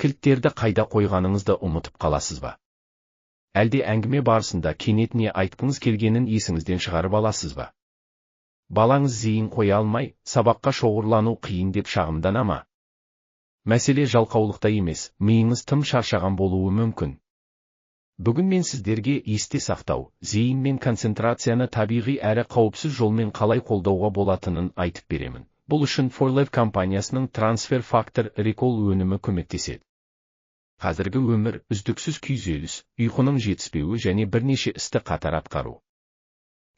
кілттерді қайда қойғаныңызды ұмытып қаласыз ба? Әлде әңгіме барысында кенет не айтқыңыз келгенін есіңізден шығарып аласыз ба? Балаңыз зейін қоя алмай, сабаққа шоғырлану қиын деп шағымдана ма? Мәселе жалқаулықта емес, миыңыз тым шаршаған болуы мүмкін. Бүгін мен сіздерге есте сақтау, зейін мен концентрацияны табиғи әрі қауіпсіз жолмен қалай қолдауға болатынын айтып беремін. Бұл үшін ForLife компаниясының Transfer Factor Recall өнімі көмектеседі. Қазіргі өмір үздіксіз күйзеліс, ұйқының жетіспеуі және бірнеше істі қатар атқару.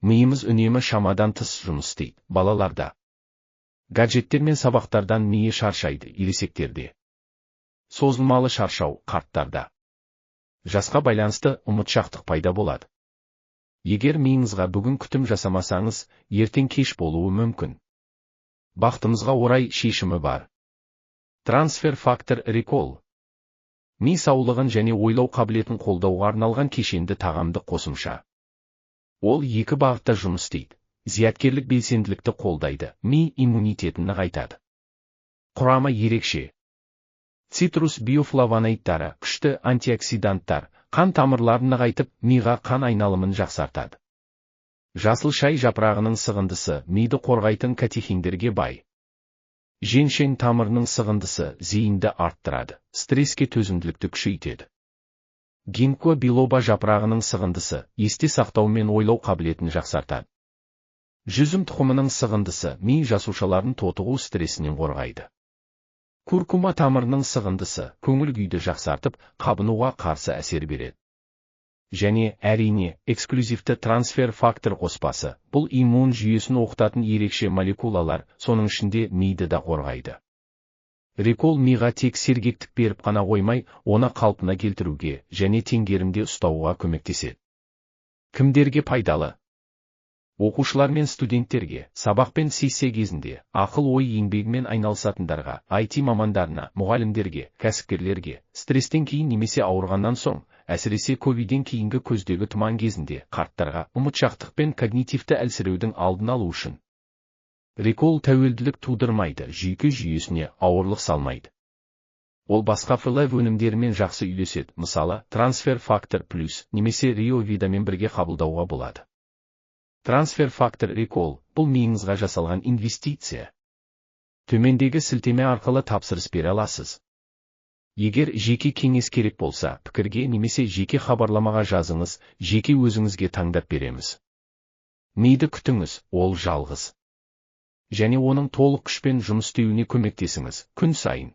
Миымыз үнемі шамадан тыс жұмыс істейді. Балаларда, гаджеттер мен сабақтардан миы шаршайды, ересектерде. Созылмалы шаршау, қарттарда. Жасқа байланысты ұмытшақтық пайда болады. Егер миыңызға бүгін күтім жасамасаңыз, ертең кеш болуы мүмкін. Бақытымызға орай шешімі бар. Transfer Factor Recall. Ми саулығын және ойлау қабілетін қолдауға арналған кешенді тағамды қосымша. Ол екі бағытта жұмыс істейді. Зияткерлік белсенділікті қолдайды, ми иммунитетін нығайтады. Құрамы ерекше. Цитрус биофлавоноидтары, күшті антиоксиданттар, қан тамырларын нығайтып, миға қан айналымын жақсартады. Жасыл шай жапырағының сығындысы миды қорғайтын катехиндерге бай. Женьшень тамырының сығындысы зейінді арттырады, стреске төзімділікті күшейтеді. Гинкго билоба жапырағының сығындысы есте сақтау мен ойлау қабілетін жақсартады. Жүзім тұқымының сығындысы ми жасушаларын тотығу стресінен қорғайды. Куркума тамырының сығындысы көңіл күйді жақсартып, қабынуға қарсы әсер береді. Және, әрине, эксклюзивті трансфер фактор қоспасы, бұл иммун жүйесін оқытатын ерекше молекулалар, соның ішінде миды да қорғайды. Recall миға тек сергектік беріп қана қоймай, оны қалпына келтіруге және теңгерімде ұстауға көмектеседі. Кімдерге пайдалы? Оқушылар мен студенттерге, сабақ пен сессия кезінде, ақыл-ой еңбегімен айналысатындарға, IT мамандарына, мұғалімдерге, кәсіпкерлерге, стрестен кейін немесе ауырғаннан соң, әсіресе ковиден кейінгі көздегі тұман кезінде, қарттарға, ұмытшақтық пен когнитивті әлсіреудің алдын алу үшін. Recall тәуелділік тудырмайды, жүйке жүйесіне ауырлық салмайды. Ол басқа ForLife өнімдерімен жақсы үйлеседі, мысалы, Transfer Factor Plus немесе Rio Vidaмен бірге қабылдауға болады. Transfer Factor Recall – бұл миыңызға жасалған инвестиция. Төмендегі сілтеме арқылы тапсырыс бере аласыз. Егер жеке кеңес керек болса, пікірге немесе жеке хабарламаға жазыңыз, жеке өзіңізге таңдап береміз. Миды күтіңіз, ол жалғыз. Және оның толық күшпен жұмыс істеуіне көмектесіңіз, күн сайын.